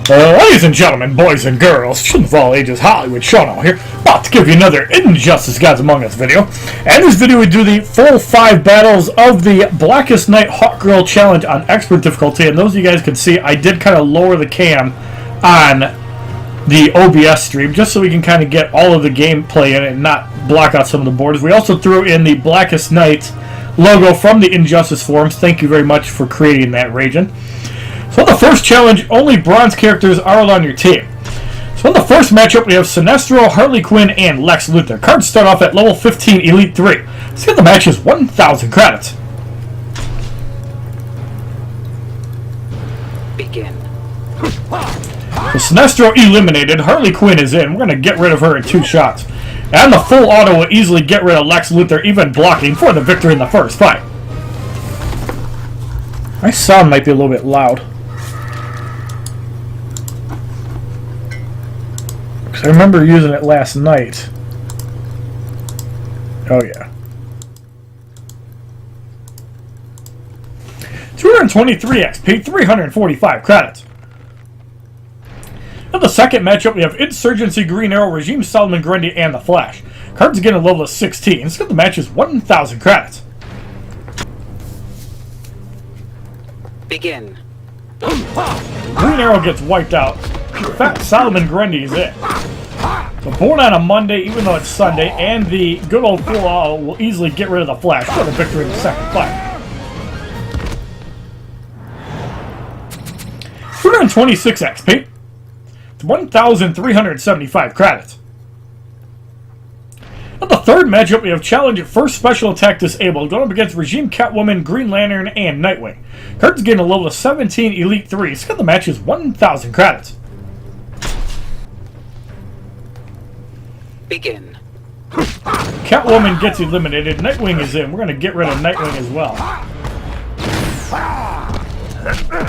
Ladies and gentlemen, boys and girls, children of all ages, HollywoodShono here, about to give you another Injustice Gods Among Us video. And in this video we do the full 5 battles of the Blackest Night Hawkgirl challenge on expert difficulty. And those of you guys can see, I did kind of lower the cam on the OBS stream, just so we can kind of get all of the gameplay in it and not block out some of the borders. We also threw in the Blackest Night logo from the Injustice forums. Thank you very much for creating that region. So in the first challenge, only bronze characters are allowed on your team. So in the first matchup, we have Sinestro, Harley Quinn, and Lex Luthor. Cards start off at level 15, Elite 3. Let's get the matches 1,000 credits. Begin. So Sinestro eliminated, Harley Quinn is in. We're going to get rid of her in 2 shots. And the full auto will easily get rid of Lex Luthor, even blocking for the victory in the first fight. My sound might be a little bit loud. I remember using it last night. Oh yeah. 223 XP, 345 credits. In the second matchup, we have Insurgency, Green Arrow, Regime, Solomon Grundy, and the Flash. Cards again at level of 16. Let's get the matches 1,000 credits. Begin. Green Arrow gets wiped out. In fact, Solomon Grundy is it. So born on a Monday, even though it's Sunday, and the good old full auto will easily get rid of the Flash for the victory in the second fight. 226 XP. 1,375 credits. In the third matchup, we have Challenge First Special Attack Disabled, going up against Regime, Catwoman, Green Lantern, and Nightwing. Cards getting a level of 17, Elite 3. So the match is 1,000 credits. Begin. Catwoman gets eliminated. Nightwing is in. We're going to get rid of Nightwing as well.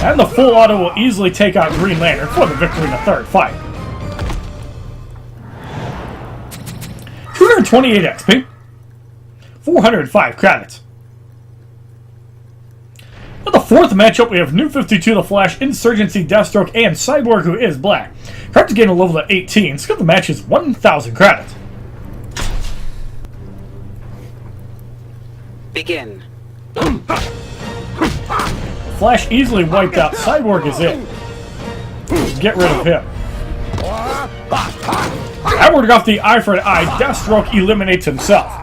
And the full auto will easily take out Green Lantern for the victory in the third fight. 228 XP. 405 credits. In the fourth matchup, we have New 52, The Flash, Insurgency, Deathstroke, and Cyborg, who is black. Cards getting a level of 18. So the match is 1,000 credits. Begin. Flash easily wiped out. Cyborg is it. Get rid of him. Edward got the eye for an eye. Deathstroke eliminates himself.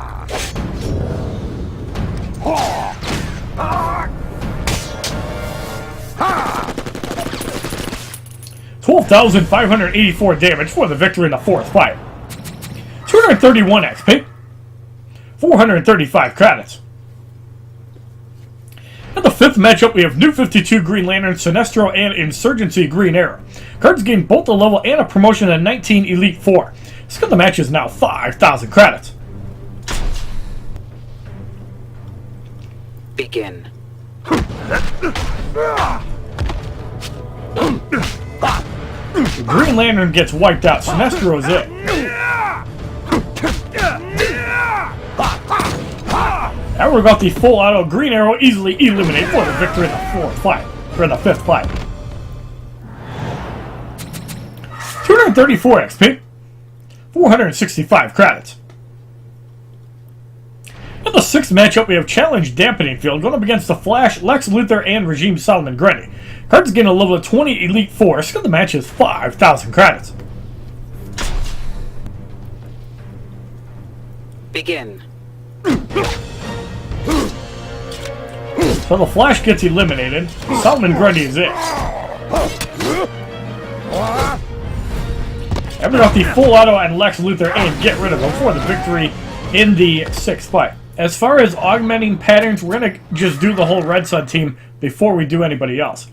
$12,584 damage for the victory in the fourth fight. 231 XP. 435 credits. In the fifth matchup, we have New 52 Green Lantern, Sinestro, and Insurgency Green Arrow. Cards gain both a level and a promotion to 19 Elite 4. So the match is now 5,000 credits. Begin. Green Lantern gets wiped out. Sinestro is it. And we've got the full auto. Green Arrow easily eliminated for the victory in the fourth fight. Or the fifth fight. 234 XP. 465 credits. In the sixth matchup, we have Challenge Dampening Field, going up against the Flash, Lex Luthor, and Regime Solomon Grundy. Cards getting a level of 20 Elite 4. So the match is 5,000 credits. Begin. So the Flash gets eliminated. Solomon Grundy is it. And we got the full auto and Lex Luthor and get rid of him for the victory in the sixth fight. As far as augmenting patterns, we're going to just do the whole Red Sun team before we do anybody else.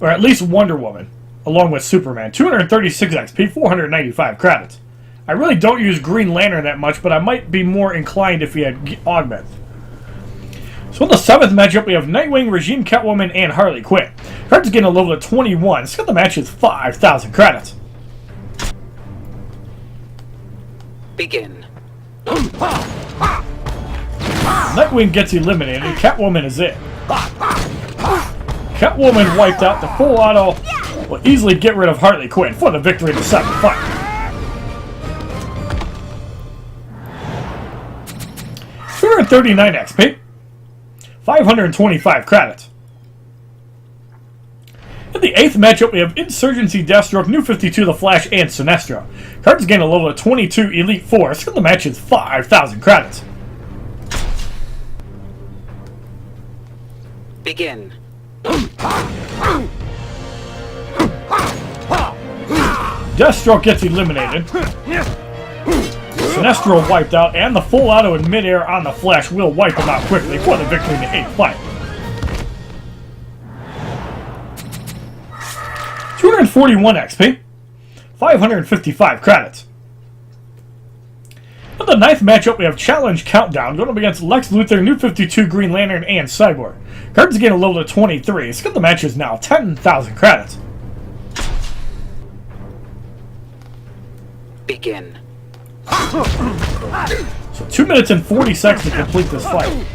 Or at least Wonder Woman, along with Superman. 236 XP, 495 credits. I really don't use Green Lantern that much, but I might be more inclined if we had augment. So in the seventh matchup, we have Nightwing, Regime, Catwoman, and Harley Quinn. Cards getting a level of 21. So the match is 5,000 credits. Begin. Nightwing gets eliminated. Catwoman is it. Catwoman wiped out. The full auto will easily get rid of Harley Quinn for the victory in the second fight. $239 XP, 525 credits. In the 8th matchup, we have Insurgency, Deathstroke, New 52, The Flash, and Sinestro. Cards gain a level of 22 Elite Force. The match is 5,000 credits. Begin. Deathstroke gets eliminated. Sinestro wiped out, and the full auto in midair on the Flash will wipe him out quickly for the victory in the 8th fight. 241 XP, 555 credits. In the 9th matchup, we have Challenge Countdown going up against Lex Luthor, New 52, Green Lantern, and Cyborg. Cards gain a level of 23. The match is now 10,000 credits. Begin. So 2 minutes and 40 seconds to complete this fight.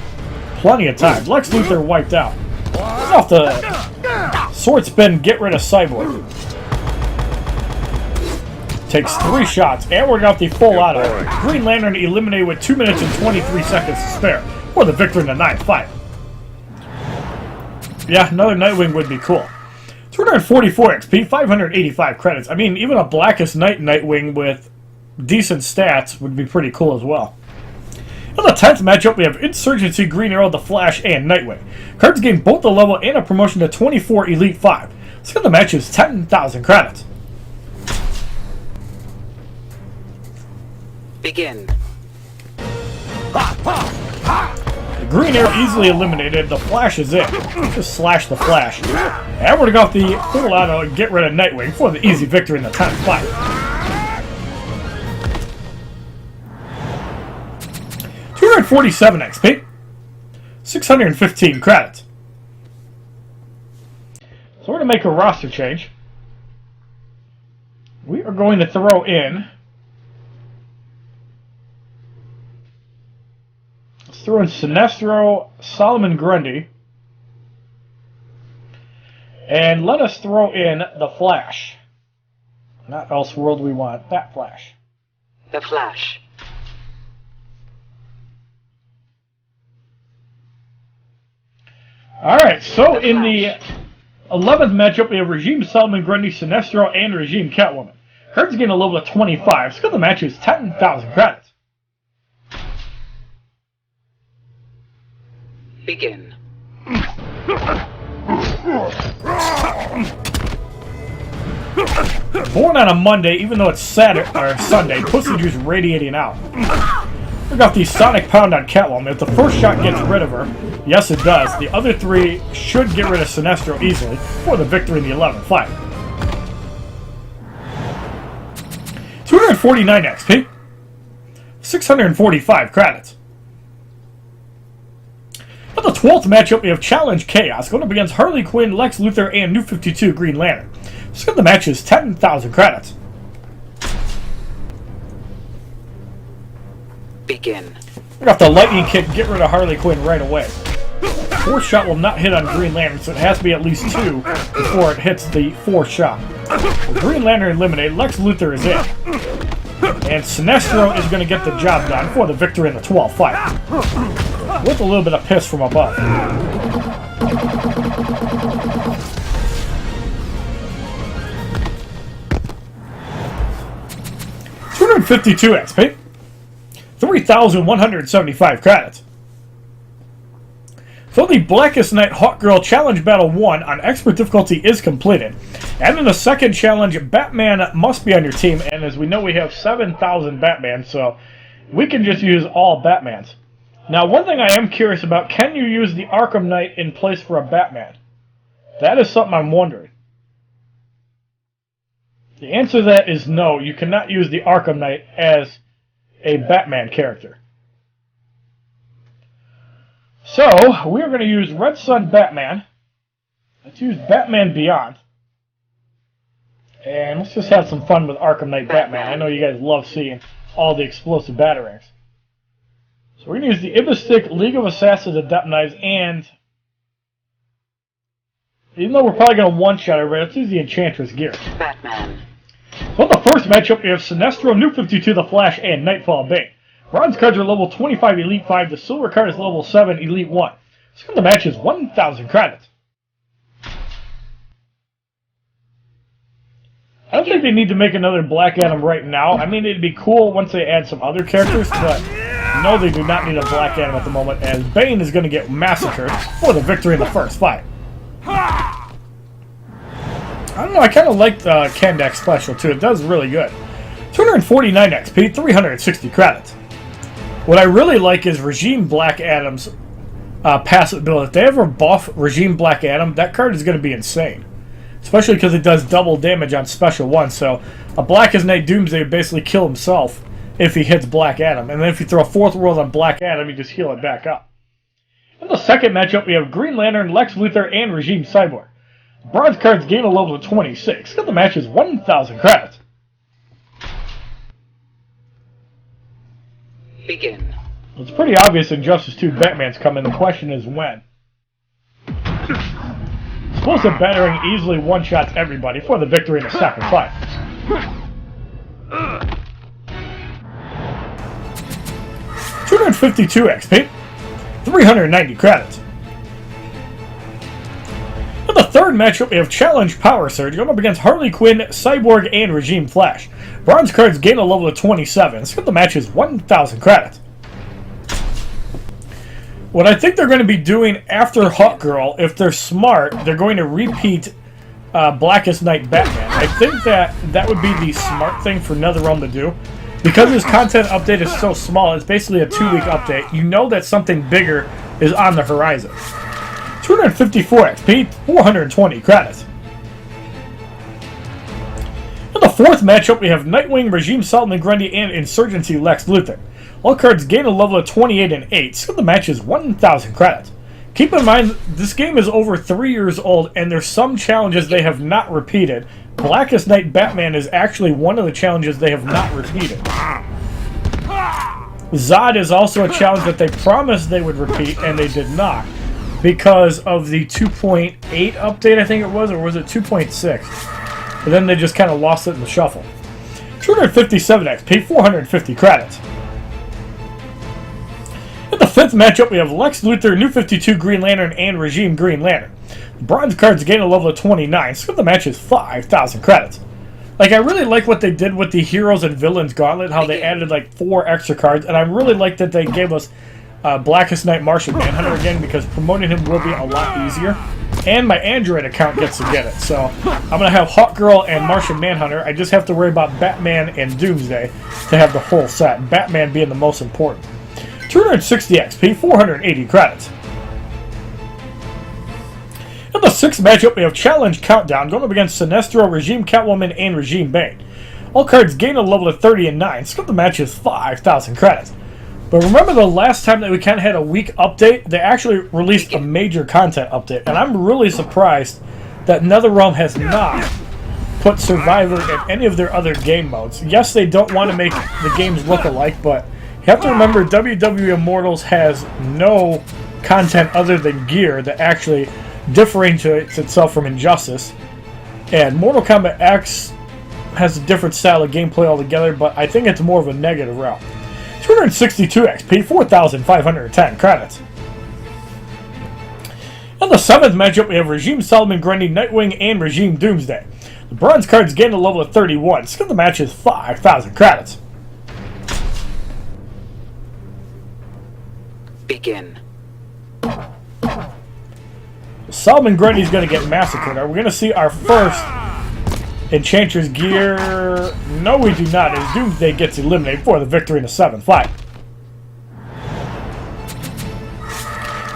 Plenty of time. Lex Luthor wiped out. Off the sword spin, get rid of Cyborg. Takes 3 shots, and we're got the full auto. Green Lantern eliminated with 2 minutes and 23 seconds to spare for the victory in the 9th fight. Yeah, another Nightwing would be cool. 244 XP, 585 credits. I mean, even a Blackest Night Nightwing with decent stats would be pretty cool as well. In the 10th matchup, we have Insurgency, Green Arrow, The Flash, and Nightwing. Cards gain both the level and a promotion to 24 Elite 5. So the match is 10,000 credits. Begin. The Green Arrow easily eliminated. The Flash is in. Just slash the Flash. And we're going to go off the full auto and get rid of Nightwing for the easy victory in the 10th fight. 247 XP, 615 credits. So we're going to make a roster change. We are going to throw in... Let's throw in Sinestro, Solomon Grundy. And let us throw in the Flash. Not Elseworld, we want that Flash. The Flash. Alright, so in the 11th matchup, we have Regime, Solomon Grundy, Sinestro, and Regime Catwoman. Cards gain a level of 25, so the match is 10,000 credits. Begin. Born on a Monday, even though it's Saturday or Sunday, Pussy Juice radiating out. We got the Sonic Pound on Catwoman. If the first shot gets rid of her, yes it does. The other 3 should get rid of Sinestro easily for the victory in the 11th fight. 249 XP, 645 credits. For the 12th matchup, we have Challenge Chaos going up against Harley Quinn, Lex Luthor, and New 52 Green Lantern. So the match is 10,000 credits. Begin. We got the lightning kick, get rid of Harley Quinn right away. 4th shot will not hit on Green Lantern, so it has to be at least 2 before it hits the 4th shot. With Green Lantern eliminated, Lex Luthor is in. And Sinestro is going to get the job done for the victory in the 12th fight. With a little bit of piss from above. 252 XP. 3,175 credits. So the Blackest Night Hawkgirl Challenge Battle 1 on Expert difficulty is completed. And in the second challenge, Batman must be on your team. And as we know, we have 7,000 Batman, so we can just use all Batmans. Now, one thing I am curious about, can you use the Arkham Knight in place for a Batman? That is something I'm wondering. The answer to that is no, you cannot use the Arkham Knight as a Batman character. So, we are going to use Red Sun Batman. Let's use Batman Beyond. And let's just have some fun with Arkham Knight Batman. I know you guys love seeing all the explosive batarangs. So we're going to use the Ibistic League of Assassins Adept Knives and Even though we're probably going to one-shot everybody, let's use the Enchantress gear. Batman. So in the first matchup, we have Sinestro, New 52, The Flash, and Nightfall Bane. Bronze cards are level 25, Elite 5. The silver card is level 7, Elite 1. So the match is 1,000 credits. I don't think they need to make another Black Adam right now. I mean, it'd be cool once they add some other characters, but no, they do not need a Black Adam at the moment, as Bane is going to get massacred for the victory in the first fight. I don't know, I kind of like the Kandak special too. It does really good. 249 XP, 360 credits. What I really like is Regime Black Adam's passive ability. If they ever buff Regime Black Adam, that card is going to be insane. Especially because it does double damage on special 1. So a Blackest Night Doomsday would basically kill himself if he hits Black Adam. And then if you throw a Fourth World on Black Adam, you just heal it back up. In the second matchup, we have Green Lantern, Lex Luthor, and Regime Cyborg. Bronze cards gain a level of 26. The match is 1,000 credits. Begin. It's pretty obvious Injustice 2 Batman's coming. The question is when. Explosive Battering easily one-shots everybody for the victory in the second fight. $252 XP, 390 credits. In the third matchup, we have Challenge Power Surge going up against Harley Quinn, Cyborg, and Regime Flash. Bronze cards gain a level of 27. So the match is 1,000 credits. What I think they're going to be doing after Hawkgirl, if they're smart, they're going to repeat Blackest Night Batman. I think that would be the smart thing for NetherRealm to do. Because his content update is so small, it's basically a 2-week update. You know that something bigger is on the horizon. 254 XP, 420 credits. In the fourth matchup, we have Nightwing, Regime Solomon Grundy, and Insurgency Lex Luthor. All cards gain a level of 28 and 8, so the match is 1,000 credits. Keep in mind, this game is over 3 years old, and there's some challenges they have not repeated. Blackest Night Batman is actually one of the challenges they have not repeated. Zod is also a challenge that they promised they would repeat, and they did not. Because of the 2.8 update, I think it was, or was it 2.6? But then they just kind of lost it in the shuffle. 257 XP, 450 credits. In the fifth matchup, we have Lex Luthor, New 52 Green Lantern, and Regime Green Lantern. The bronze cards gain a level of 29, so the match is 5,000 credits. Like, I really like what they did with the Heroes and Villains Gauntlet, how they added like 4 extra cards, and I really like that they gave us Blackest Night Martian Manhunter again, because promoting him will be a lot easier. And my Android account gets to get it, so I'm going to have Hawkgirl and Martian Manhunter. I just have to worry about Batman and Doomsday to have the whole set, Batman being the most important. 260 XP, 480 credits. In the sixth matchup, we have Challenge Countdown going up against Sinestro, Regime Catwoman, and Regime Bane. All cards gain a level of 30 and 9, so the match is 5,000 credits. But remember the last time that we kind of had a week update? They actually released a major content update, and I'm really surprised that NetherRealm has not put Survivor in any of their other game modes. Yes, they don't want to make the games look alike, but you have to remember WWE Immortals has no content other than gear that actually differentiates itself from Injustice. And Mortal Kombat X has a different style of gameplay altogether, but I think it's more of a negative route. 262 XP, 4,510 credits. In the seventh matchup, we have Regime Solomon Grundy, Nightwing, and Regime Doomsday. The bronze cards gain a level of 31, so the match is 5,000 credits. Begin. Solomon Grundy is going to get massacred. Are we going to see our first Enchantress gear? No, we do not, as Doomsday gets eliminated for the victory in the seventh fight.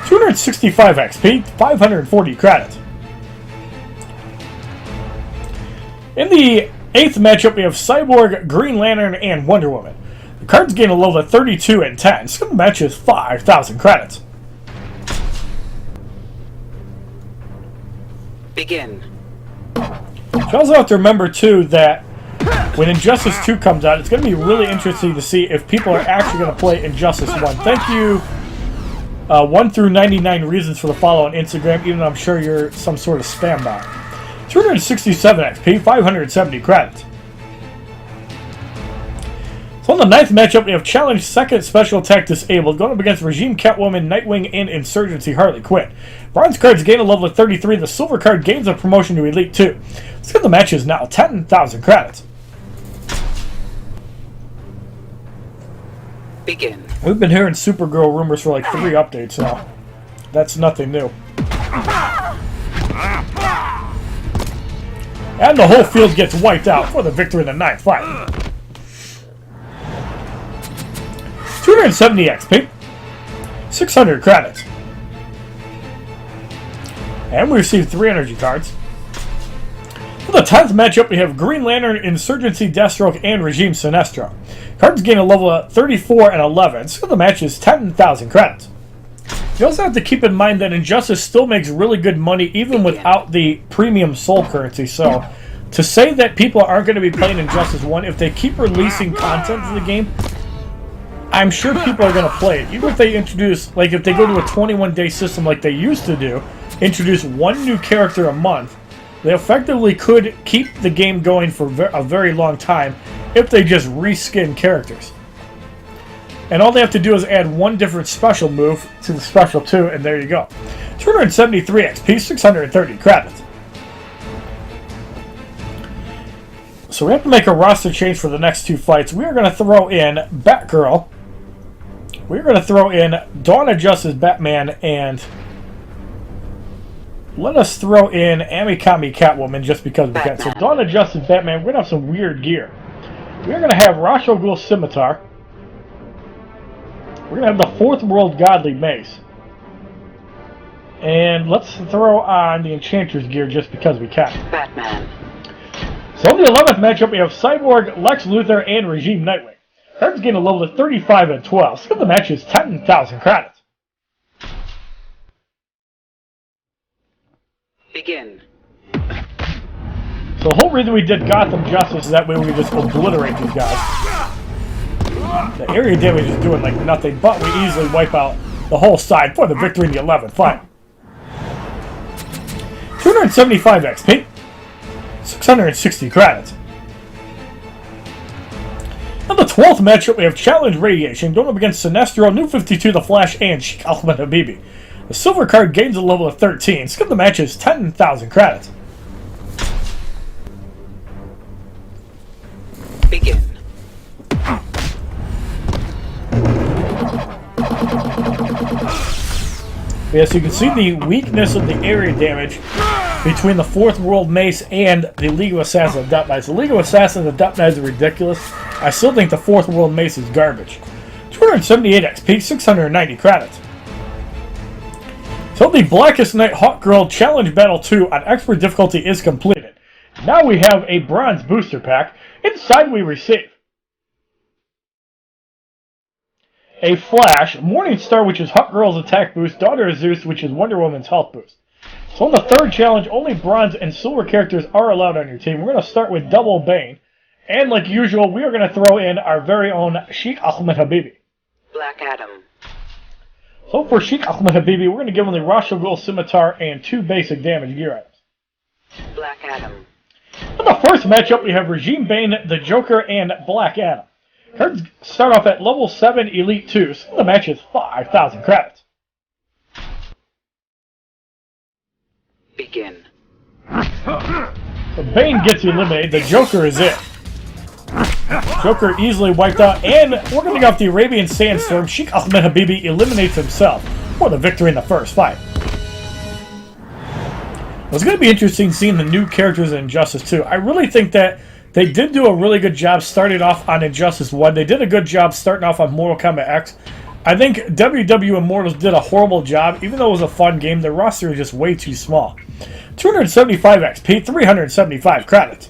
265 XP, 540 credits. In the eighth matchup, we have Cyborg, Green Lantern, and Wonder Woman. The cards gain a level of 32 and 10, so the match is 5,000 credits. Begin. You also have to remember, too, that when Injustice 2 comes out, it's going to be really interesting to see if people are actually going to play Injustice 1. Thank you, 1 through 99 reasons for the follow on Instagram, even though I'm sure you're some sort of spam bot. 267 XP, 570 credits. So on the 9th matchup, we have Challenge Second Special Attack Disabled, going up against Regime Catwoman, Nightwing, and Insurgency Harley Quinn. Bronze cards gain a level of 33, the silver card gains a promotion to Elite 2. Let's get the matches now, 10,000 credits. Begin. We've been hearing Supergirl rumors for like 3 updates now. That's nothing new. And the whole field gets wiped out for the victory in the 9th fight. 270 XP, 600 credits, and we received 3 energy cards. For the 10th matchup, we have Green Lantern, Insurgency, Deathstroke, and Regime Sinestro. Cards gain a level of 34 and 11, so the match is 10,000 credits. You also have to keep in mind that Injustice still makes really good money even without the premium soul currency, so to say that people aren't going to be playing Injustice 1, if they keep releasing content in the game, I'm sure people are going to play it. Even if they introduce, like if they go to a 21-day system like they used to do, introduce 1 new character a month, they effectively could keep the game going for a very long time if they just reskin characters. And all they have to do is add 1 different special move to the special 2, and there you go. 273 XP, 630 credits. So we have to make a roster change for the next 2 fights. We are going to throw in Batgirl. We're going to throw in Dawn of Justice Batman, and let us throw in Amikami Catwoman just because we can. So Dawn of Justice Batman, we're going to have some weird gear. We're going to have Ra's al Ghul Scimitar. We're going to have the Fourth World Godly Mace. And let's throw on the Enchantress gear just because we can. Batman. So in the 11th matchup, we have Cyborg, Lex Luthor, and Regime Nightwing. Cards gain a level of 35 and 12. So the match is 10,000 credits. Begin. So the whole reason we did Gotham Justice is that way we just obliterate these guys. The area damage is doing like nothing, but we easily wipe out the whole side for the victory in the 11th fight. 275 XP, 660 credits. On the 12th matchup, we have Challenge Radiation going up against Sinestro, New 52, The Flash, and Sheikh Ahmed Habibi. The silver card gains a level of 13. Skip the match is 10,000 credits. Begin. Yeah, so you can see the weakness of the area damage between the Fourth World Mace and the League of Assassins of Death Knights. The League of Assassins of Death Knights is ridiculous. I still think the Fourth World Mace is garbage. 278 XP, 690 credits. So the Blackest Night Hawkgirl Challenge Battle 2 on Expert difficulty is completed. Now we have a bronze booster pack. Inside we receive a Flash, Morningstar, which is Hawkgirl's attack boost, Daughter of Zeus, which is Wonder Woman's health boost. So in the 3rd challenge, only bronze and silver characters are allowed on your team. We're going to start with Double Bane. And like usual, we are going to throw in our very own Sheikh Ahmed Habibi. Black Adam. So for Sheikh Ahmed Habibi, we're going to give him the Ra's al Ghul Scimitar and 2 basic damage gear items. Black Adam. In the first matchup, we have Regime Bane, the Joker, and Black Adam. Cards start off at level 7, Elite 2, so the match is 5,000 credits. Begin. So Bane gets eliminated, the Joker is it. Joker easily wiped out, and we're going to go off the Arabian Sandstorm. Sheikh Ahmed Habibi eliminates himself for the victory in the first fight. It's going to be interesting seeing the new characters in Injustice 2. I really think that they did do a really good job starting off on Injustice 1. They did a good job starting off on Mortal Kombat X. I think WW Immortals did a horrible job. Even though it was a fun game, the roster is just way too small. 275 XP, 375 credits.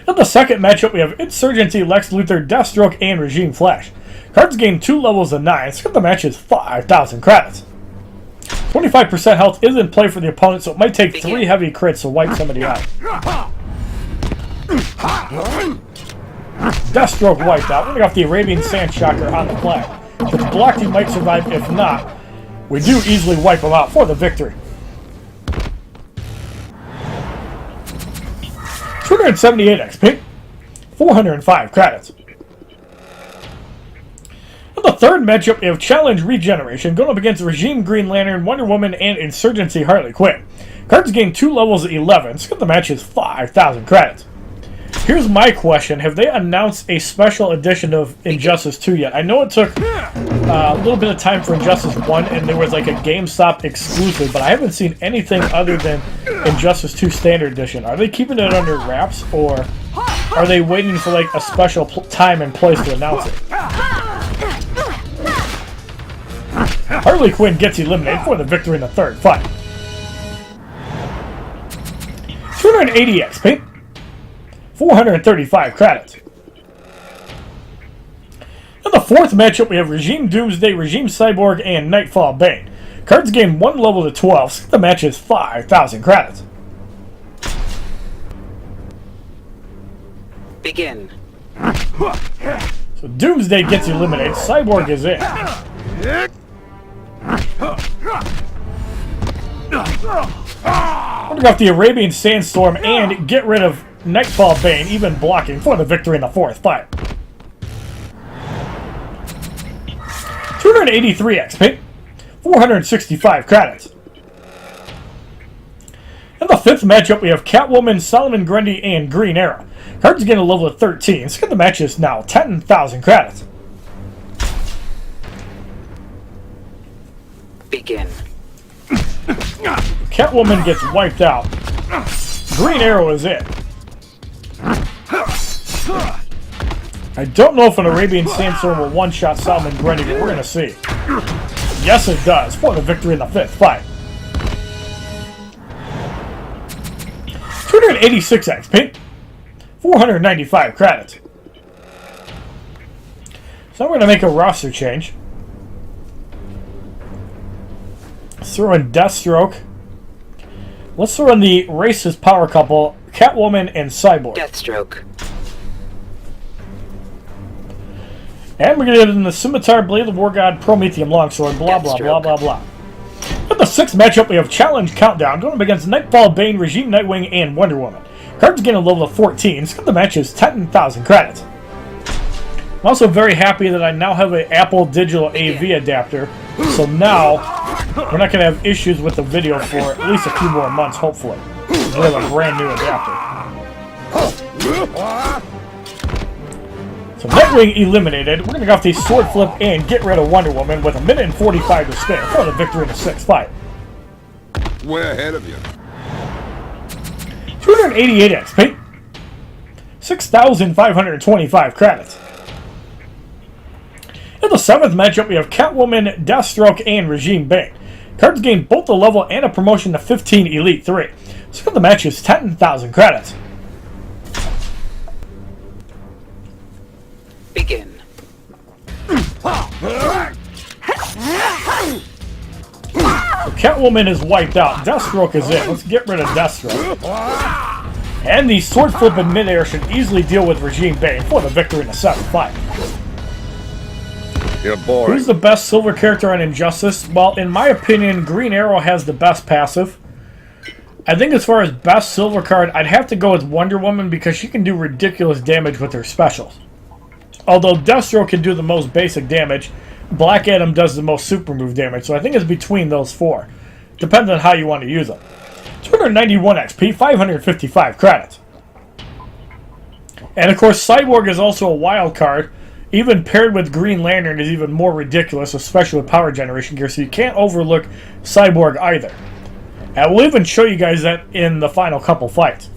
In the second matchup, we have Insurgency, Lex Luthor, Deathstroke, and Regime Flash. Cards gain 2 levels of 9. So the match is 5,000 credits. 25% health is in play for the opponent, so it might take 3 heavy crits to wipe somebody out. Deathstroke wiped out. We're going to go off the Arabian Sand Shocker on the flag. If it's blocked, he might survive. If not, we do easily wipe him out for the victory. 278 XP, 405 credits. In the third matchup, we have Challenge Regeneration going up against Regime Green Lantern, Wonder Woman, and Insurgency Harley Quinn. Cards gain 2 levels at 11. So the match is 5,000 credits. Here's my question. Have they announced a special edition of Injustice 2 yet? I know it took a little bit of time for Injustice 1, and there was like a GameStop exclusive, but I haven't seen anything other than Injustice 2 Standard Edition. Are they keeping it under wraps, or are they waiting for like a special time and place to announce it? Harley Quinn gets eliminated for the victory in the third fight. 280 XP, 435 credits. In the fourth matchup, we have Regime Doomsday, Regime Cyborg, and Nightfall Bane. Cards gain 1 level to 12, so the match is 5,000 credits. Begin. So Doomsday gets eliminated, Cyborg is in. We're going to go off the Arabian Sandstorm and get rid of Nightfall Bane, even blocking for the victory in the fourth fight. 283 XP, 465 credits. In the fifth matchup, we have Catwoman, Solomon Grundy, and Green Arrow. Cards get a level of 13, so the match is now 10,000 credits. Begin. Catwoman gets wiped out. Green Arrow is in. I don't know if an Arabian Sandstorm will one-shot Solomon Grundy, but we're going to see. Yes, it does, for the victory in the fifth fight. 286 XP, 495 credits. So I'm going to make a roster change. Let's throw in Deathstroke. Let's throw in the racist power couple, Catwoman and Cyborg. Deathstroke. And we're going to get in the Scimitar, Blade of War God, Prometheum Longsword, blah, blah, blah, blah, blah. In the sixth matchup, we have Challenge Countdown, going up against Nightfall, Bane, Regime Nightwing, and Wonder Woman. Cards gain a level of 14, so the match is 10,000 credits. I'm also very happy that I now have an Apple Digital AV adapter, so now we're not going to have issues with the video for at least a few more months, hopefully. We have a brand new adapter. So Nightwing eliminated. We're going to go off the Sword Flip and get rid of Wonder Woman with 1 minute and 45 to spare for the victory in the sixth fight. Way ahead of you. 288 XP. 6,525 credits. In the seventh matchup, we have Catwoman, Deathstroke, and Regime Bane. Cards gain both a level and a promotion to 15 Elite 3. So the match is 10,000 credits. Begin. So Catwoman is wiped out. Deathstroke is in. Let's get rid of Deathstroke. And the Sword Flip in midair should easily deal with Regime Bane for the victory in the seventh fight. You're boring. Who's the best silver character on Injustice? Well, in my opinion, Green Arrow has the best passive. I think as far as best silver card, I'd have to go with Wonder Woman because she can do ridiculous damage with her specials. Although Deathstroke can do the most basic damage, Black Adam does the most super move damage, so I think it's between those four. Depends on how you want to use them. 291 XP, 555 credits. And of course, Cyborg is also a wild card. Even paired with Green Lantern is even more ridiculous, especially with power generation gear, so you can't overlook Cyborg either. And we'll even show you guys that in the final couple fights.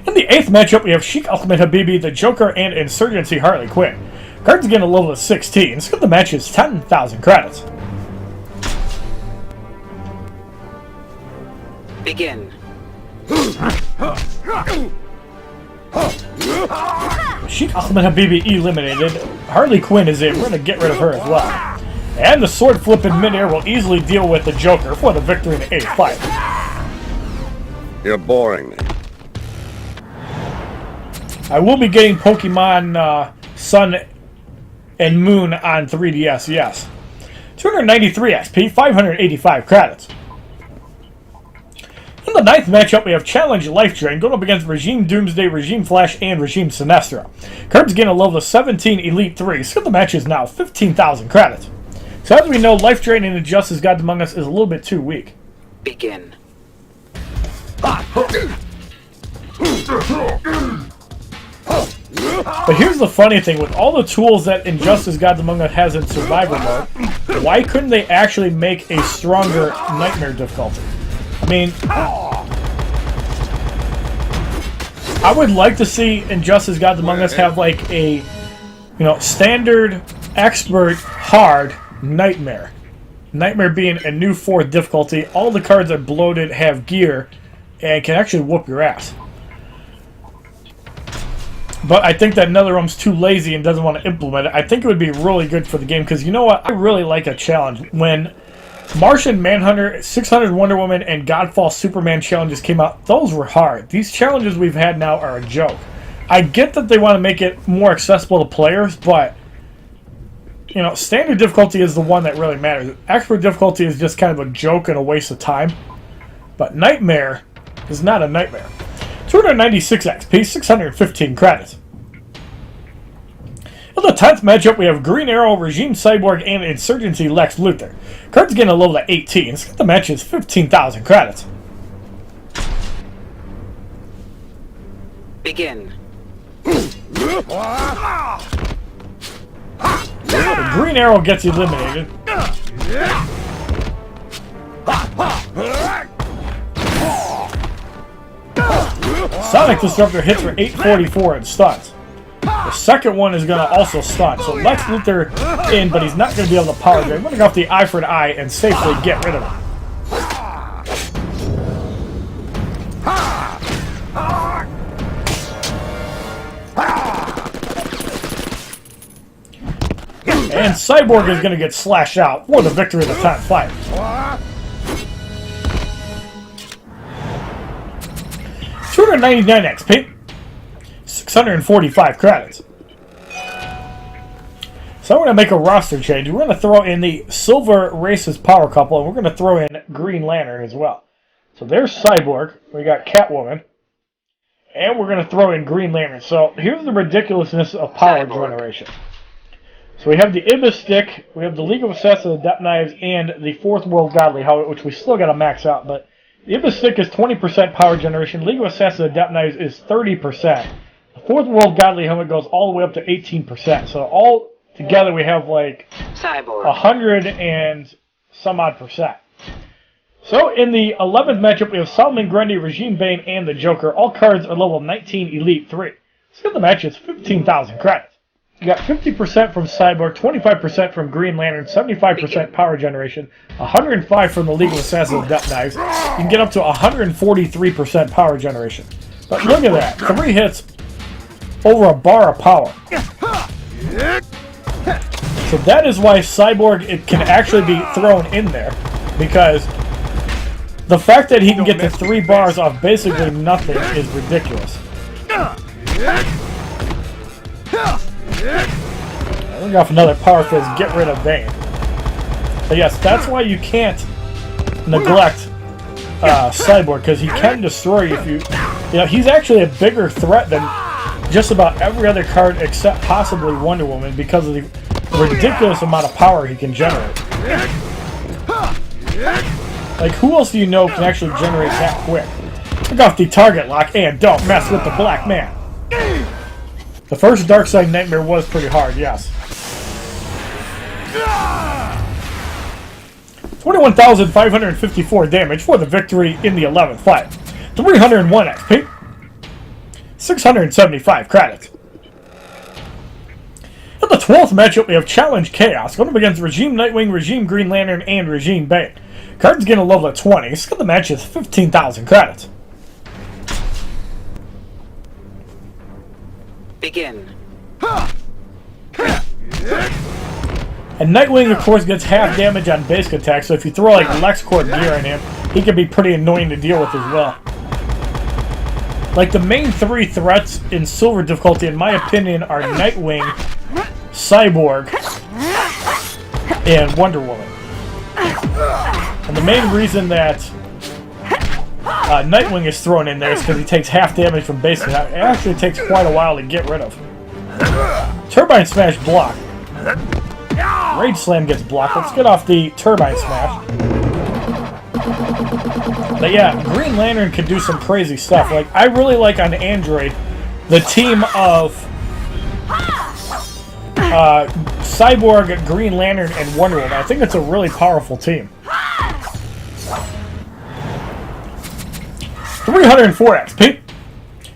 In the eighth matchup, we have Sheik Ahmed Habibi, the Joker, and Insurgency Harley Quinn. Cards again a level of 16, so the match is 10,000 credits. Begin. Sheik Ahmed Habibi eliminated. Harley Quinn is in. We're going to get rid of her as well. And the Sword Flip in midair will easily deal with the Joker for the victory in the eighth fight. You're boring me. I will be getting Pokemon Sun and Moon on 3DS, yes. 293 XP, 585 credits. In the 9th matchup, we have Challenge Life Drain going up against Regime Doomsday, Regime Flash, and Regime Sinestro. Cards gain a level of 17 Elite 3. So the match is now 15,000 credits. So as we know, Life Drain in Injustice Gods Among Us is a little bit too weak. Begin. But here's the funny thing, with all the tools that Injustice Gods Among Us has in Survivor mode, why couldn't they actually make a stronger Nightmare difficulty? I mean, I would like to see Injustice Gods Among Us have like a, standard, expert, hard, Nightmare. Nightmare being a new 4th difficulty. All the cards are bloated, have gear, and can actually whoop your ass. But I think that NetherRealm's too lazy and doesn't want to implement it. I think it would be really good for the game, because you know what? I really like a challenge. When Martian Manhunter, 600 Wonder Woman, and Godfall Superman challenges came out, those were hard. These challenges we've had now are a joke. I get that they want to make it more accessible to players, but, standard difficulty is the one that really matters. Expert difficulty is just kind of a joke and a waste of time. But Nightmare is not a nightmare. 296 XP, 615 credits. In the 10th matchup, we have Green Arrow, Regime Cyborg, and Insurgency Lex Luthor. Cards getting a level at 18. The match is 15,000 credits. Begin. The Green Arrow gets eliminated. Sonic Disruptor hits for 844 and stuns. The second one is going to also stun. So Lex Luthor in, but he's not going to be able to power drain. I'm going to go off the eye for an eye and safely get rid of him. And Cyborg is going to get slashed out for the victory of the 10th fight. 299 XP, 645 credits. So I'm going to make a roster change. We're going to throw in the Silver Races Power Couple, and we're going to throw in Green Lantern as well. So there's Cyborg. We got Catwoman. And we're going to throw in Green Lantern. So here's the ridiculousness of power generation. So we have the Ibis Stick, we have the League of Assassins, Adept Knives, and the Fourth World Godly Helmet, which we still got to max out, but the Ibis Stick is 20% power generation, League of Assassins, Adept Knives is 30%. The Fourth World Godly Helmet goes all the way up to 18%, so all together we have like Cyborg. 100 and some odd percent. So in the 11th matchup, we have Solomon Grundy, Regime Bane, and the Joker. All cards are level 19 Elite 3. So the match is 15,000 credits. You got 50% from Cyborg, 25% from Green Lantern, 75% power generation, 105 from the League of Assassins Adept Knives. You can get up to 143% power generation. But look at that. 3 hits over a bar of power. So that is why Cyborg can actually be thrown in there, because the fact that he can get to 3 bars off basically nothing is ridiculous. We're off another Power Fizz, get rid of Bane. But yes, that's why you can't neglect Cyborg, because he can destroy you if you... he's actually a bigger threat than just about every other card except possibly Wonder Woman, because of the ridiculous amount of power he can generate. Like, who else do you know can actually generate that quick? Look off the target lock and don't mess with the black man. The first Darkseid Nightmare was pretty hard, yes. 21,554 damage for the victory in the 11th fight. 301 XP. 675 credits. In the 12th matchup, we have Challenge Chaos going up against Regime Nightwing, Regime Green Lantern, and Regime Bane. Cards getting a level of 20. So the match is 15,000 credits. Begin. And Nightwing, of course, gets half damage on basic attack, so if you throw like LexCorp gear on him, he can be pretty annoying to deal with as well. Like, the main 3 threats in Silver difficulty, in my opinion, are Nightwing, Cyborg, and Wonder Woman. And the main reason that Nightwing is thrown in there is because he takes half damage from basic. It actually takes quite a while to get rid of. Turbine Smash block. Rage Slam gets blocked. Let's get off the Turbine Smash. But yeah, Green Lantern can do some crazy stuff. Like, I really like on Android the team of Cyborg, Green Lantern, and Wonder Woman. I think it's a really powerful team. 304 XP,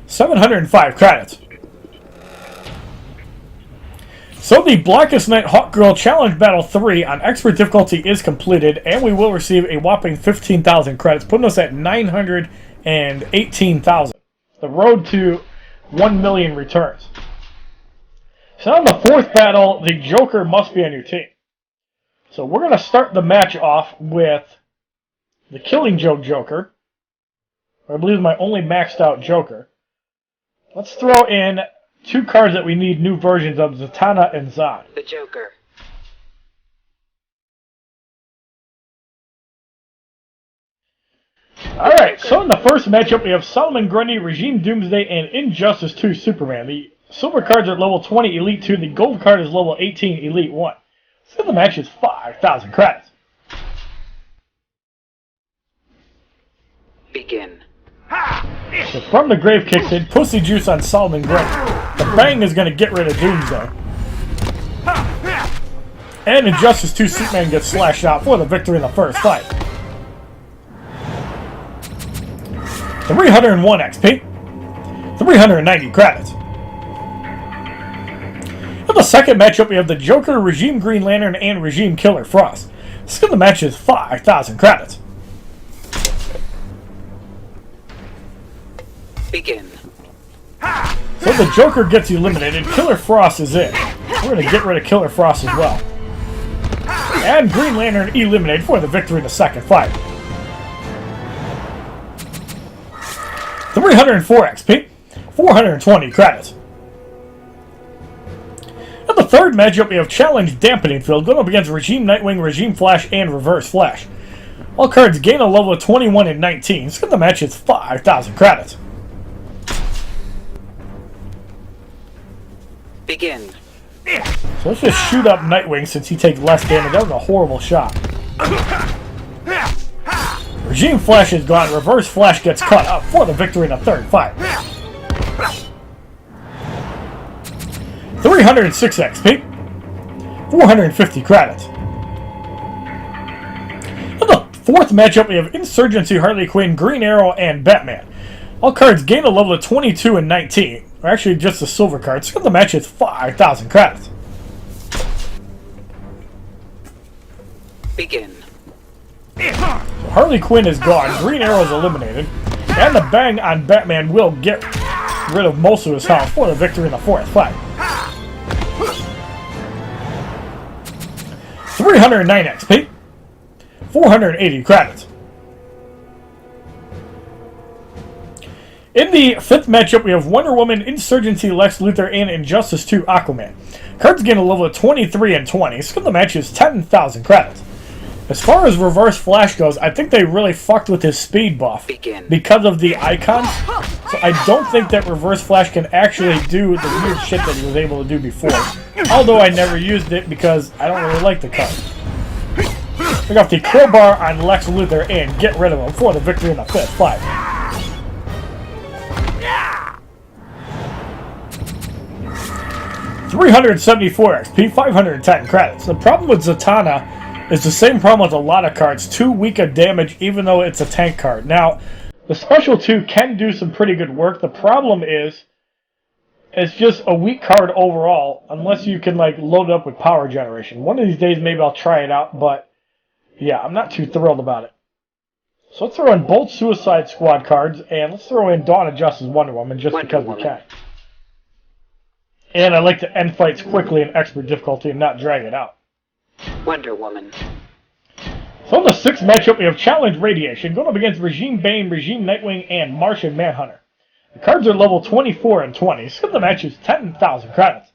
705 credits. So the Blackest Night Hawkgirl Challenge Battle 3 on Expert difficulty is completed, and we will receive a whopping 15,000 credits, putting us at 918,000. The road to 1 million returns. So on the fourth battle, the Joker must be on your team. So we're going to start the match off with the Killing Joke Joker. I believe is my only maxed out Joker. Let's throw in two cards that we need new versions of, Zatanna and Zod. The Joker. Alright, so in the first matchup we have Solomon Grundy, Regime Doomsday, and Injustice 2 Superman. The silver cards are level 20, Elite 2. The gold card is level 18, Elite 1. So the match is 5,000 credits. Begin. So from the grave kicks in, Pussy Juice on Solomon Grundy. The bang is going to get rid of Doomsday. And Injustice 2 Superman gets slashed out for the victory in the first fight. 301 XP. 390 credits. In the second matchup, we have the Joker, Regime Green Lantern, and Regime Killer Frost. This the match is 5,000 credits. Begin. So the Joker gets eliminated. Killer Frost is in. We're going to get rid of Killer Frost as well. And Green Lantern eliminated for the victory in the second fight. 304 XP. 420 credits. In the third matchup, we have Challenge Dampening Field going up against Regime Nightwing, Regime Flash, and Reverse Flash. All cards gain a level of 21 and 19. So the match is 5,000 credits. Begin. So let's just shoot up Nightwing since he takes less damage. That was a horrible shot. Regime Flash is gone. Reverse Flash gets cut up for the victory in the third fight. 306 XP. 450 credits. In the fourth matchup, we have Insurgency, Harley Quinn, Green Arrow, and Batman. All cards gain a level of 22 and 19. Or actually, just the silver cards. So the match is 5,000 credits. Begin. So Harley Quinn is gone. Green Arrow is eliminated. And the bang on Batman will get rid of most of his health for the victory in the fourth fight. 309 XP. 480 credits. In the fifth matchup, we have Wonder Woman, Insurgency, Lex Luthor, and Injustice 2 Aquaman. Cards gain a level of 23 and 20, so the match is 10,000 credits. As far as Reverse Flash goes, I think they really fucked with his speed buff because of the icons. So I don't think that Reverse Flash can actually do the weird shit that he was able to do before. Although I never used it because I don't really like the card. Pick off the crowbar on Lex Luthor and get rid of him for the victory in the fifth fight. 374 XP, 510 credits. The problem with Zatanna is the same problem with a lot of cards. Too weak of damage even though it's a tank card. Now, the Special 2 can do some pretty good work. The problem is it's just a weak card overall unless you can like load it up with power generation. One of these days maybe I'll try it out, but yeah, I'm not too thrilled about it. So let's throw in both Suicide Squad cards and let's throw in Dawn of Justice Wonder Woman just because we can. And I like to end fights quickly in expert difficulty and not drag it out. Wonder Woman. So in the sixth matchup, we have Challenge Radiation going up against Regime Bane, Regime Nightwing, and Martian Manhunter. The cards are level 24 and 20, so the match is 10,000 credits.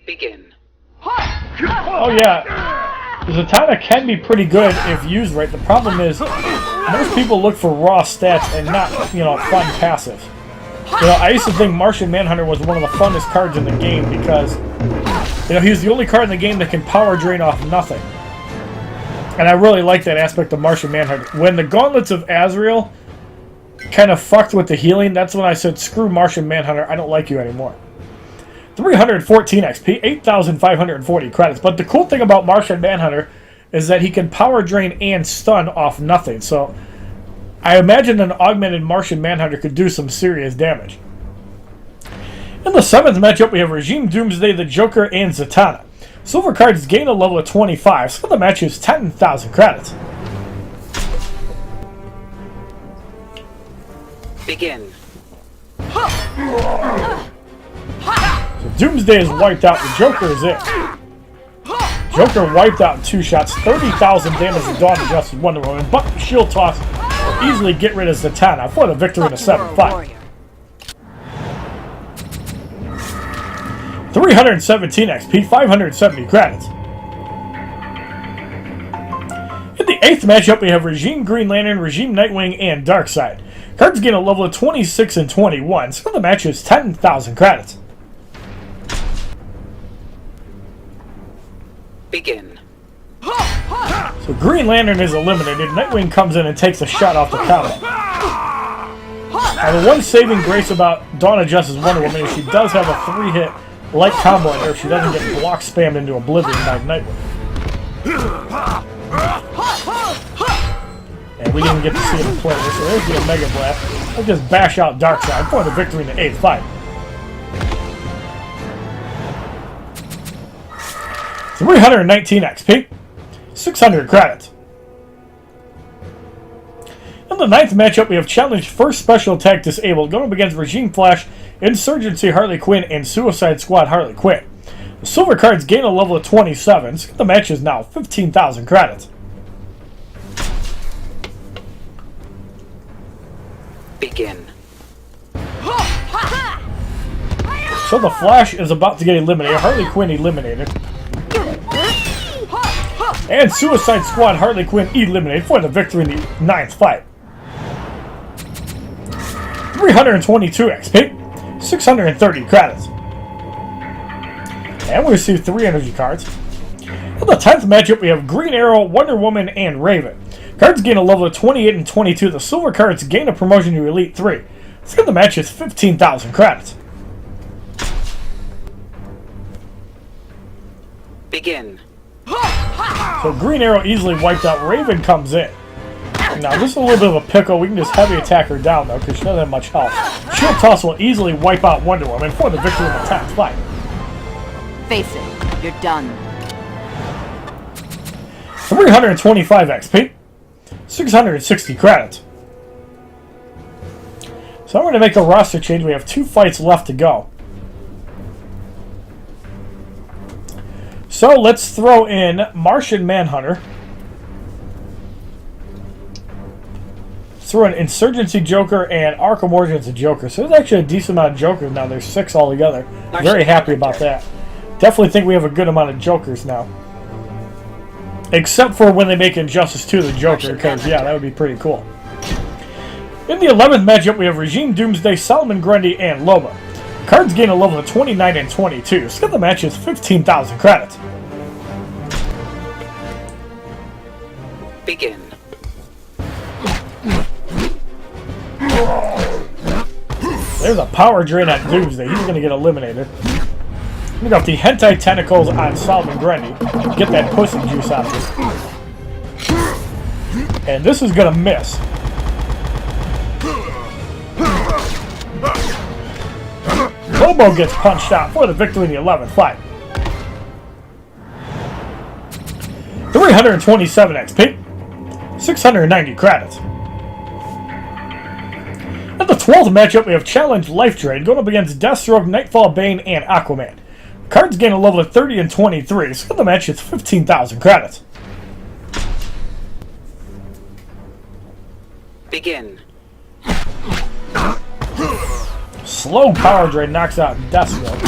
Begin. Oh yeah, the Zatanna can be pretty good if used right. The problem is, most people look for raw stats and not, fun passives. I used to think Martian Manhunter was one of the funnest cards in the game because, he's the only card in the game that can power drain off nothing. And I really like that aspect of Martian Manhunter. When the Gauntlets of Azrael kind of fucked with the healing, that's when I said, screw Martian Manhunter, I don't like you anymore. 314 XP, 8,540 credits. But the cool thing about Martian Manhunter is that he can power drain and stun off nothing. So I imagine an augmented Martian Manhunter could do some serious damage. In the 7th matchup, we have Regime Doomsday, the Joker, and Zatanna. Silver cards gain a level of 25, so the match is 10,000 credits. Begin. So Doomsday is wiped out, the Joker is in. Joker wiped out in 2 shots, 30,000 damage to Dawn of Justice Wonder Woman, but Shield Toss will easily get rid of Zatanna for the victory in a 7-5. 317 XP, 570 credits. In the 8th matchup, we have Regime Green Lantern, Regime Nightwing, and Darkseid. Cards gain a level of 26 and 21, so the match is 10,000 credits. Begin. So Green Lantern is eliminated, Nightwing comes in and takes a shot off the combo. Now the one saving grace about Dawn of Justice Wonder Woman is she does have a 3-hit light combo in her if she doesn't get block spammed into oblivion by Nightwing. And we didn't get to see him play this, so there's the Omega Blast. We'll just bash out Darkseid for the victory in the 8th fight. 319 XP, 600 credits. In the 9th matchup, we have Challenge First Special Attack Disabled, going up against Regime Flash, Insurgency Harley Quinn, and Suicide Squad Harley Quinn. The silver cards gain a level of 27, so the match is now 15,000 credits. Begin. So the Flash is about to get eliminated, Harley Quinn eliminated, and Suicide Squad Harley Quinn eliminated for the victory in the 9th fight. 322 XP, 630 credits. And we receive 3 energy cards. In the 10th matchup, we have Green Arrow, Wonder Woman, and Raven. Cards gain a level of 28 and 22. The silver cards gain a promotion to Elite 3. Let's get the match is 15,000 credits. Begin. So Green Arrow easily wiped out. Raven comes in. Now this is a little bit of a pickle. We can just heavy attack her down though because she doesn't have much health. Shield Toss will easily wipe out Wonder Woman for the victory in the 10th fight. Face it, you're done. 325 XP, 660 credits. So I'm going to make a roster change. We have 2 fights left to go. So let's throw in Martian Manhunter. Let's throw in Insurgency Joker and Arkham Origins Joker. So there's actually a decent amount of Jokers now. There's 6 altogether. Very happy about that. Definitely think we have a good amount of Jokers now. Except for when they make Injustice 2 the Joker, because, yeah, that would be pretty cool. In the 11th matchup, we have Regime Doomsday, Solomon Grundy, and Loba. Cards gain a level of 29 and 22. So the match is 15,000 credits. Begin. There's a power drain at Doomsday. He's going to get eliminated. We got the hentai tentacles on Solomon Grundy. Get that pussy juice out of it. And this is going to miss. Lobo gets punched out for the victory in the 11th fight. 327 XP, 690 credits. At the 12th matchup, we have Challenge Life Drain going up against Deathstroke, Nightfall, Bane, and Aquaman. Cards gain a level of 30 and 23, so the match is 15,000 credits. Begin. Slow power drain knocks out Deathstroke.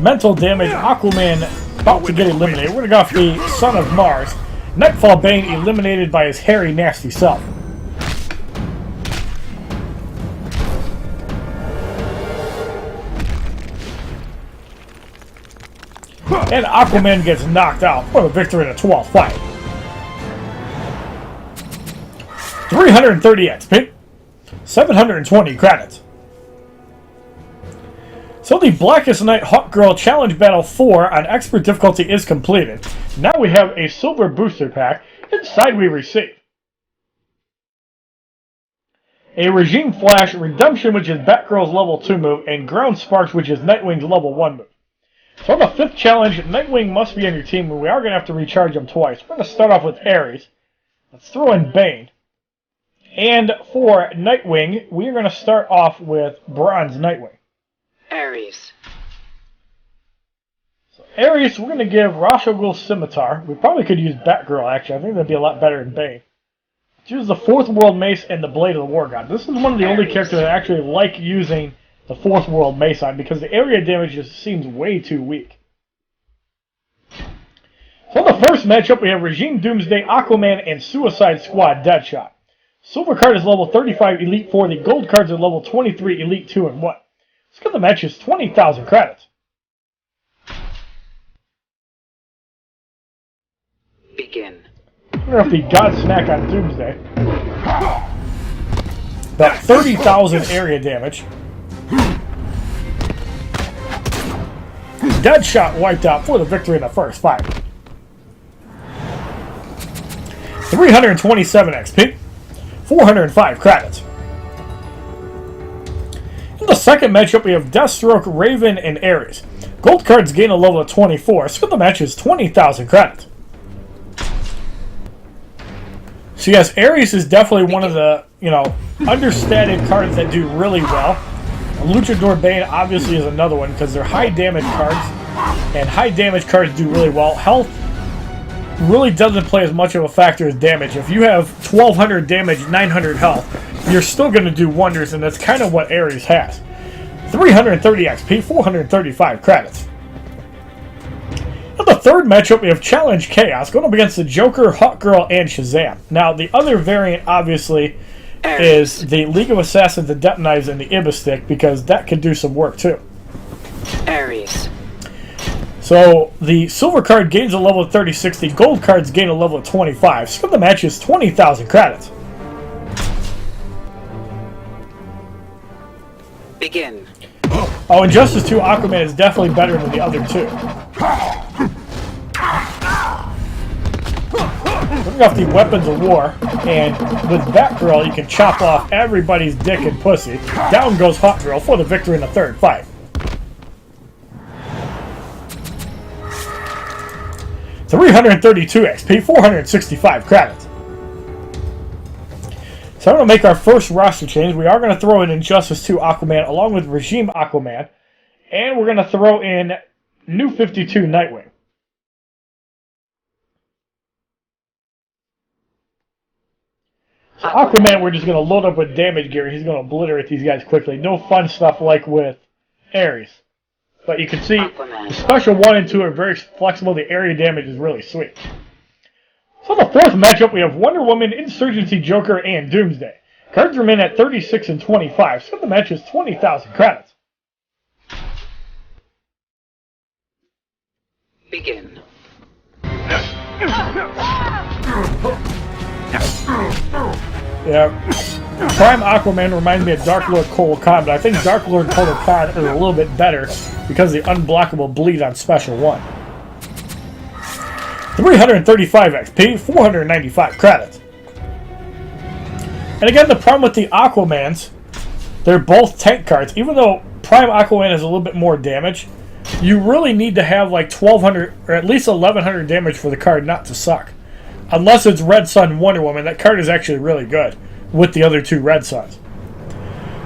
Mental damage, Aquaman about to get eliminated. We're going to go off the Son of Mars. Nightfall Bane eliminated by his hairy, nasty self. And Aquaman gets knocked out for the victory in a 12th fight. 330 XP. 720 credits. So the Blackest Night Hawkgirl Challenge Battle 4 on Expert difficulty is completed. Now we have a silver booster pack. Inside we receive a Regime Flash, Redemption, which is Batgirl's level 2 move, and Ground Sparks, which is Nightwing's level 1 move. So on the 5th challenge, Nightwing must be on your team, and we are going to have to recharge him twice. We're going to start off with Ares. Let's throw in Bane. And for Nightwing, we are going to start off with Bronze Nightwing. Ares. So Ares, we're going to give Ra's al Ghul's Scimitar. We probably could use Batgirl, actually. I think that'd be a lot better than Bane. Let's use the 4th World Mace and the Blade of the War God. This is one of the only characters that I actually like using the 4th World Mace on, because the area damage just seems way too weak. So in the first matchup, we have Regime Doomsday, Aquaman, and Suicide Squad Deadshot. Silver card is level 35 Elite 4. The gold cards are level 23 Elite 2 and 1. Let's get the matches 20,000 credits. Begin. We're off the God Snack on Doomsday. About 30,000 area damage. Deadshot wiped out for the victory in the first fight. 327 XP. 405 credits. In the second matchup, we have Deathstroke, Raven, and Ares. Gold cards gain a level of 24. So the match is 20,000 credits. So yes, Ares is definitely one of the, understated cards that do really well. Luchador Bane obviously is another one because they're high damage cards, and high damage cards do really well. Health really doesn't play as much of a factor as damage. If you have 1200 damage, 900 health, you're still going to do wonders, and that's kind of what Ares has. 330 XP, 435 credits. In the third matchup, we have Challenge Chaos going up against the Joker, Hawkgirl, and Shazam. Now, the other variant, obviously, is the League of Assassins, the Depth Knives, and the Ibistic, because that could do some work, too. Ares. So, the silver card gains a level of 36, the gold cards gain a level of 25. So the match is 20,000 credits. Begin. Oh, Injustice 2 Aquaman is definitely better than the other two. Looking off the weapons of war, and with Batgirl, you can chop off everybody's dick and pussy. Down goes Hawkgirl for the victory in the third fight. 332 XP, 465 credits. So I'm going to make our first roster change. We are going to throw in Injustice 2 Aquaman along with Regime Aquaman. And we're going to throw in New 52 Nightwing. So Aquaman, we're just going to load up with damage gear. He's going to obliterate these guys quickly. No fun stuff like with Ares. But you can see the special 1 and 2 are very flexible. The area damage is really sweet. So the fourth matchup, we have Wonder Woman, Insurgency, Joker, and Doomsday. Cards remain at 36 and 25. So the match is 20,000 credits. Begin. Yeah, Prime Aquaman reminds me of Dark Lord Kotal Khan, but I think Dark Lord Kotal Khan is a little bit better because of the unblockable bleed on Special 1. 335 XP, 495 credits. And again, the problem with the Aquamans, they're both tank cards. Even though Prime Aquaman has a little bit more damage, you really need to have like 1,200 or at least 1,100 damage for the card not to suck. Unless it's Red Sun Wonder Woman, that card is actually really good with the other two Red Suns.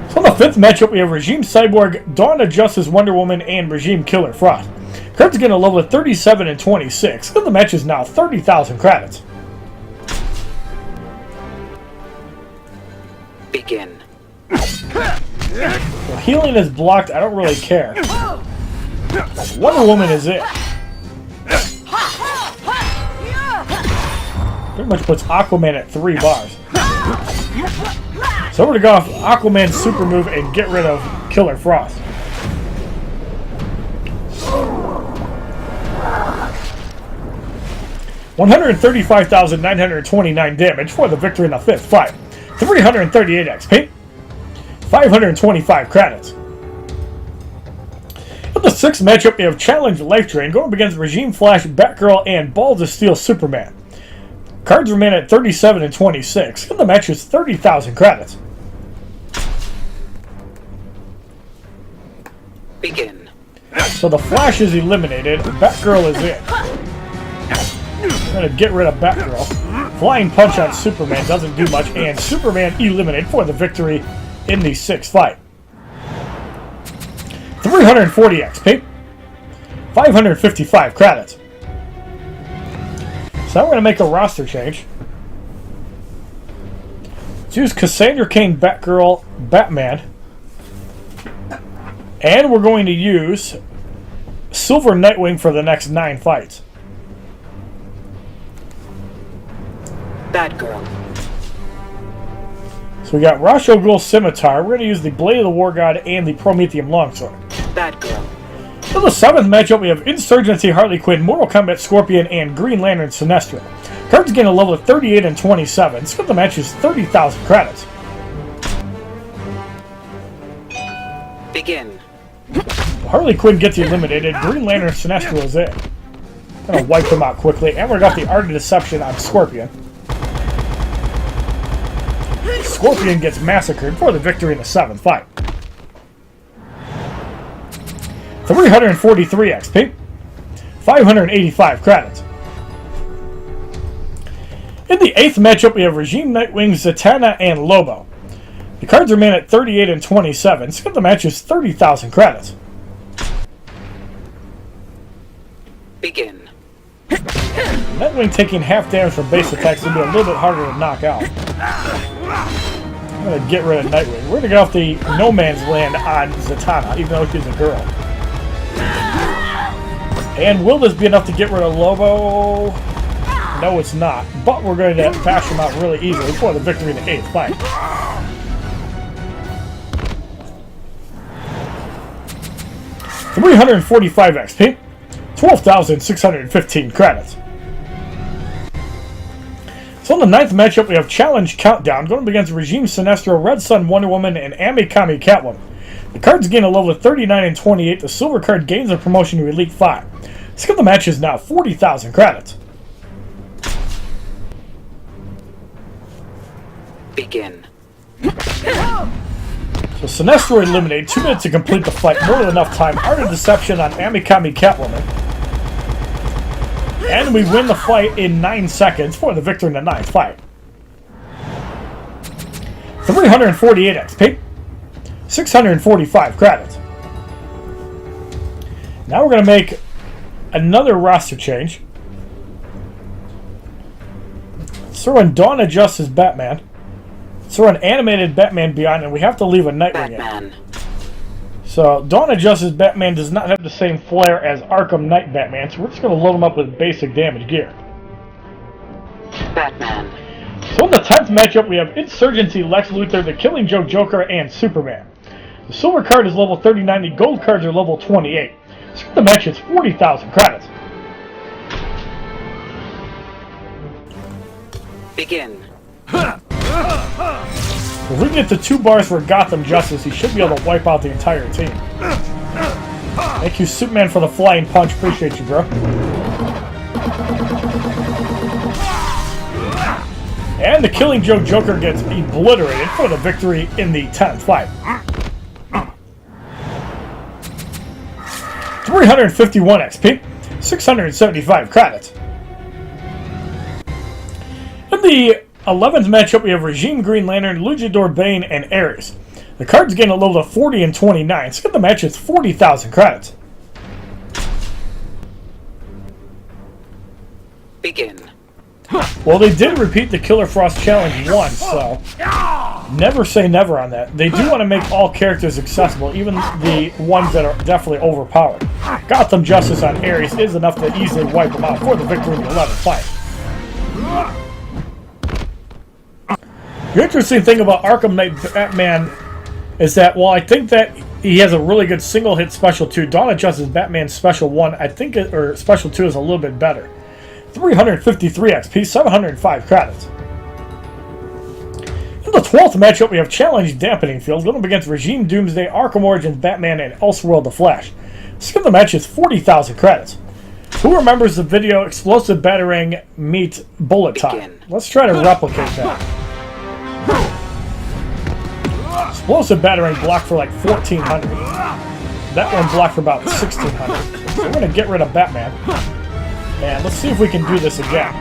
So in the fifth matchup, we have Regime Cyborg, Dawn of Justice Wonder Woman, and Regime Killer Frost. Cards get a level of 37 and 26. So the match is now 30,000 credits. Begin. Well, healing is blocked. I don't really care. Wonder Woman is it. Pretty much puts Aquaman at 3 bars. So we're going to go off Aquaman's super move and get rid of Killer Frost. $135,929 damage for the victory in the 5th fight. 338 XP. 525 credits. In the 6th matchup, we have Challenge Life Drain going up against Regime Flash, Batgirl, and Balls of Steel Superman. Cards remain at 37 and 26, and the match is 30,000 credits. Begin. So the Flash is eliminated, Batgirl is in. I'm going to get rid of Batgirl. Flying Punch on Superman doesn't do much, and Superman eliminated for the victory in the 6th fight. 340 XP. 555 credits. So I'm going to make a roster change. Let's use Cassandra Cain, Batgirl, Batman. And we're going to use Silver Nightwing for the next 9 fights. Batgirl. So we got Ra's al Ghul Scimitar. We're going to use the Blade of the War God and the Prometheum Longsword. Batgirl. In the 7th matchup, we have Insurgency Harley Quinn, Mortal Kombat Scorpion, and Green Lantern Sinestro. Cards gain a level of 38 and 27. So the match is 30,000 credits. Begin. Harley Quinn gets eliminated. Green Lantern Sinestro is in. Gonna wipe them out quickly. And we got the Art of Deception on Scorpion. Scorpion gets massacred for the victory in the 7th fight. 343 XP. 585 credits. In the 8th matchup, we have Regime Nightwing, Zatanna, and Lobo. The cards remain at 38 and 27, so the match is 30,000 credits. Begin. Nightwing taking half damage from base attacks will be a little bit harder to knock out. I'm going to get rid of Nightwing. We're going to get off the No Man's Land on Zatanna, even though she's a girl. And will this be enough to get rid of Lobo? No, it's not. But we're going to bash him out really easily for the victory in the 8th fight. $345 XP. 12,615 credits. So in the 9th matchup, we have Challenge Countdown going up against Regime Sinestro, Red Sun Wonder Woman, and Amikami Catwoman. The cards gain a level of 39 and 28. The silver card gains a promotion to Elite 5. Skill of the match is now 40,000 credits. Begin. So Sinestro eliminated. 2 minutes to complete the fight. More than enough time. Art of Deception on Amikami Catwoman. And we win the fight in 9 seconds for the victory in the 9th fight. 348 XP. 645 credits. Now we're going to make another roster change. Let's throw in Dawn of Justice Batman. Let's throw an animated Batman Beyond, and we have to leave a Nightwing in. So Dawn of Justice Batman does not have the same flair as Arkham Knight Batman, so we're just going to load him up with basic damage gear. Batman. So in the 10th matchup, we have Insurgency Lex Luthor, the Killing Joke Joker, and Superman. The silver card is level 39, the gold cards are level 28. So the match is 40,000 credits. Begin. If we can get to 2 bars for Gotham Justice, he should be able to wipe out the entire team. Thank you, Superman, for the flying punch. Appreciate you, bro. And the Killing Joke Joker gets obliterated for the victory in the 10th fight. 351 XP, 675 credits. In the 11th matchup, we have Regime Green Lantern, Luchador Bane, and Ares. The cards gain a level of 40 and 29, so the match is 40,000 credits. Begin. Well, they did repeat the Killer Frost Challenge once, so never say never on that. They do want to make all characters accessible, even the ones that are definitely overpowered. Gotham Justice on Ares is enough to easily wipe them out for the victory in the 11th fight. The interesting thing about Arkham Knight Batman is that, while I think that he has a really good single hit special 2, Dawn of Justice Batman special 1, I think or special 2 is a little bit better. 353 XP, 705 credits. In the 12th matchup, we have Challenge Dampening Field going up against Regime Doomsday, Arkham Origins Batman, and Elseworld The Flash. Skip the match is 40,000 credits. Who remembers the video Explosive Battering meet Bullet Time? Let's try to replicate that. Explosive Battering blocked for like 1,400. That one blocked for about 1,600. So we're going to get rid of Batman. And let's see if we can do this again.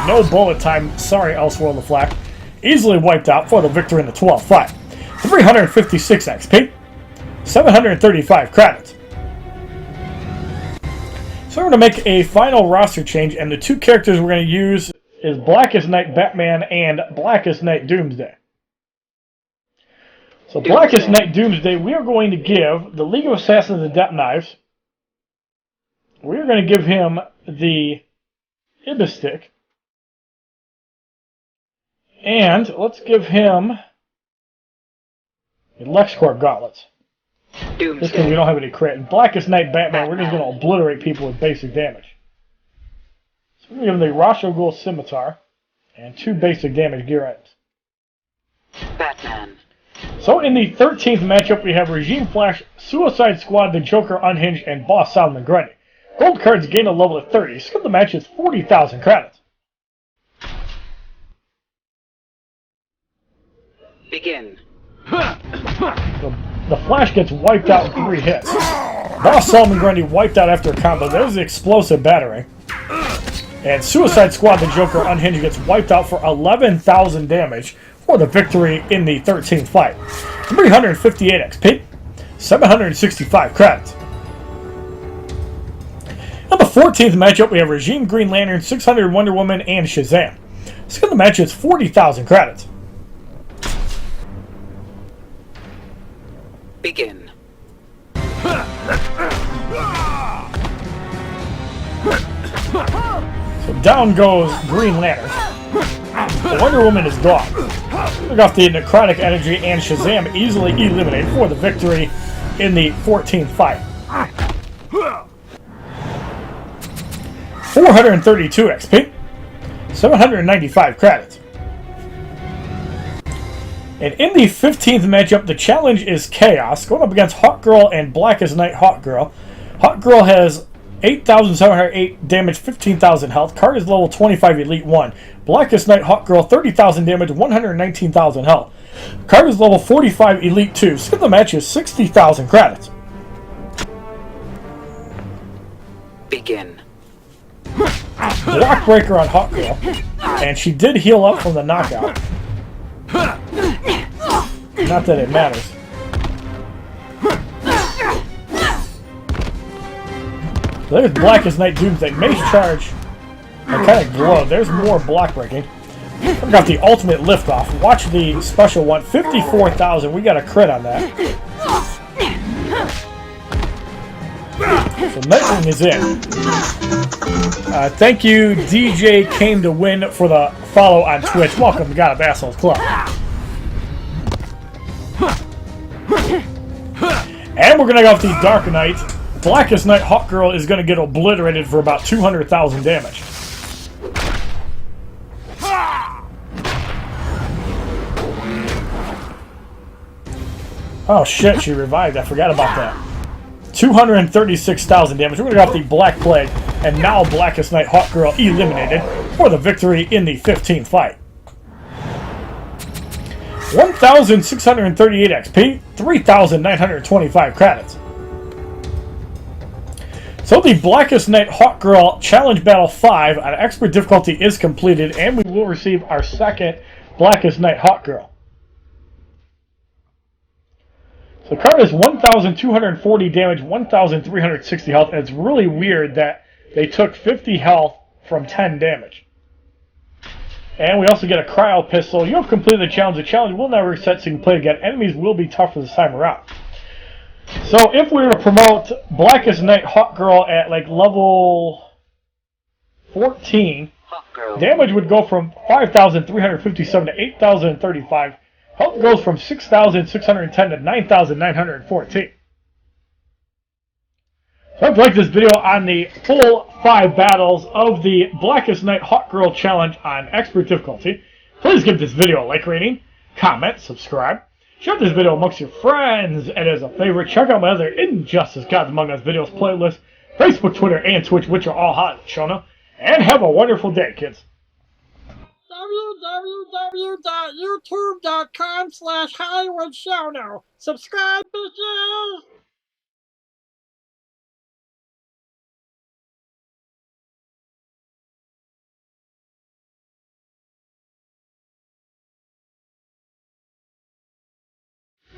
No bullet time. Sorry, Elseworld the Flash. Easily wiped out for the victory in the 12th fight. 356 XP. 735 credits. So we're going to make a final roster change, and the two characters we're going to use is Blackest Night Batman and Blackest Night Doomsday. So Blackest Night Doomsday, we are going to give the League of Assassins and Depth Knives. We're going to give him the Ibis Stick. And let's give him the LexCorp Gauntlets. Just because we don't have any crit. And Blackest Night Batman, we're just going to obliterate people with basic damage. So we're going to give him the Rasho Ghul Scimitar and 2 basic damage gear items. Batman. So in the 13th matchup, we have Regime Flash, Suicide Squad, the Joker Unhinged, and Boss Solomon Grundy. Gold cards gain a level of 30. Skip the match is 40,000 credits. Begin. The Flash gets wiped out in 3 hits. Boss Solomon Grundy wiped out after a combo. There's the Explosive Battering. And Suicide Squad, the Joker Unhinged, gets wiped out for 11,000 damage for the victory in the 13th fight. 358 XP. 765 credits. In the 14th matchup, we have Regime Green Lantern, 600 Wonder Woman, and Shazam. Skip the match is 40,000 credits. Begin. So down goes Green Lantern. The Wonder Woman is gone. Took off the necrotic energy, and Shazam easily eliminated for the victory in the 14th fight. 432 XP. 795 credits. And in the 15th matchup, the challenge is Chaos, going up against Hawkgirl and Blackest Night Hawkgirl. Hawkgirl has 8,708 damage, 15,000 health. Card is level 25 Elite 1. Blackest Night Hawkgirl, 30,000 damage, 119,000 health. Card is level 45 Elite 2. Skip the match is 60,000 credits. Begin. Blockbreaker on Hawkgirl, and she did heal up from the knockout. Not that it matters. So there's Blackest Night Doomsday. Mace Charge. I kind of glow. There's more block breaking. We got the ultimate liftoff. Watch the special one. 54,000. We got a crit on that. So Nightwing is in. Thank you, DJ Came to Win, for the follow on Twitch. Welcome to God of Assholes Club. And we're going to go off the Dark Knight. Blackest Night Hawkgirl is going to get obliterated for about 200,000 damage. Oh shit, she revived. I forgot about that. 236,000 damage. We're going to go off the Black Plague. And now Blackest Night Hawkgirl eliminated for the victory in the 15th fight. 1,638 XP, 3,925 credits. So the Blackest Night Hawkgirl Challenge Battle 5 on Expert difficulty is completed, and we will receive our second Blackest Night Hawkgirl. So the card is 1,240 damage, 1,360 health, and it's really weird that They took 50 health from 10 damage. And we also get a cryo pistol. You have completed the challenge. The challenge will never reset so you can play again. Enemies will be tougher this time around. So if we were to promote Blackest Night Hawkgirl at like level 14, Hawkgirl. damage would go from 5,357 to 8,035. Health goes from 6,610 to 9,914. So if you like this video on the full 5 battles of the Blackest Night Hawkgirl challenge on expert difficulty, please give this video a like rating, comment, subscribe, share this video amongst your friends, and as a favorite, check out my other Injustice Gods Among Us videos playlist, Facebook, Twitter, and Twitch, which are all HollywoodShono, and have a wonderful day, kids. www.youtube.com/HollywoodShono. Subscribe, bitches!